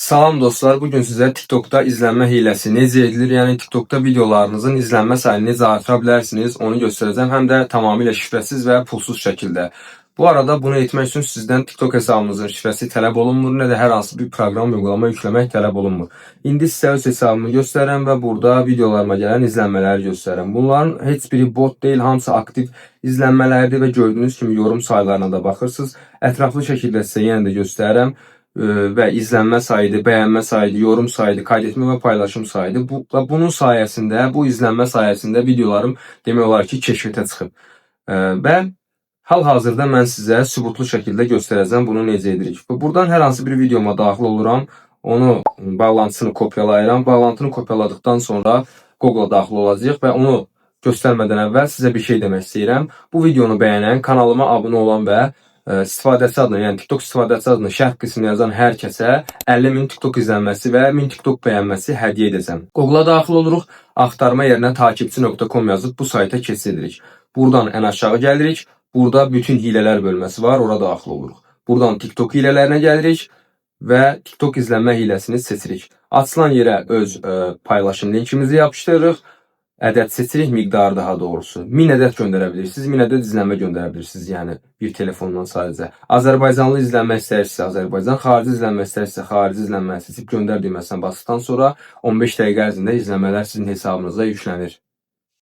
Salam dostlar, bugün sizə TikTok'da izlənmə hiləsi necə edilir? Yəni TikTok'da videolarınızın izlənmə sayını necə artıra bilərsiniz, onu göstərəcəm. Həm də tamamilə şifrəsiz və pulsuz şəkildə. Bu arada bunu etmək üçün sizdən TikTok hesabınızın şifrəsi tələb olunmur, nə də hər hansı bir proqram, uygulama yükləmək tələb olunmur. İndi sizə öz hesabımı göstərirəm və burada videolarıma gələn izlənmələri göstərirəm. Bunların heç biri bot deyil, hamısı aktiv izlənmələrdir və gördüyünüz kimi yorum saylarına da baxırsınız. Ətraflı şəkildə sizə yenə də göstərirəm. Və izlənmə sayıdır, bəyənmə sayıdır, yorum sayıdır, kaydetmə və paylaşım sayıdır. Bunun sayəsində, bu izlənmə sayəsində videolarım demək olar ki, keşfətə çıxıb. Və hal-hazırda mən sizə sübutlu şəkildə göstərəcəm bunu necə edirik. Buradan hər hansı bir videoma daxil oluram, onu bağlantısını kopyalayıram. Bağlantını kopyaladıktan sonra Google-a daxil olacaq və onu göstərmədən əvvəl sizə bir şey demək istəyirəm. Bu videonu bəyənən, kanalıma abunə olan və istifadəçi adını, yəni TikTok istifadəçi adını şərh qismində yazan hər kəsə 50.000 TikTok izlənməsi və 1000 TikTok bəyənməsi hədiyyə edəcəm. Google-a daxil oluruq, axtarma yerinə takipçi.com yazıb bu sayta keçid edirik. Buradan ən aşağı gəlirik, burada bütün hilələr bölməsi var, ora daxil oluruq. Buradan TikTok hilələrinə gəlirik və TikTok izlənmə hiləsini seçirik. Açılan yerə öz paylaşım linkimizi yapışdırırıq. Ədəd seçirik, miqdarı daha doğrusu. 1000 ədəd göndərə bilirsiniz, 1000 ədəd izlənmə göndərə bilirsiniz, yəni bir telefondan sadəcə. Azərbaycanlı izlənmə istəyirsə Azərbaycan, xarici izlənmə istəyirsə xarici izlənmə seçib göndər düyməsindən basdıqdan sonra 15 dəqiqə ərzində izlənmələr sizin hesabınıza yüklənir.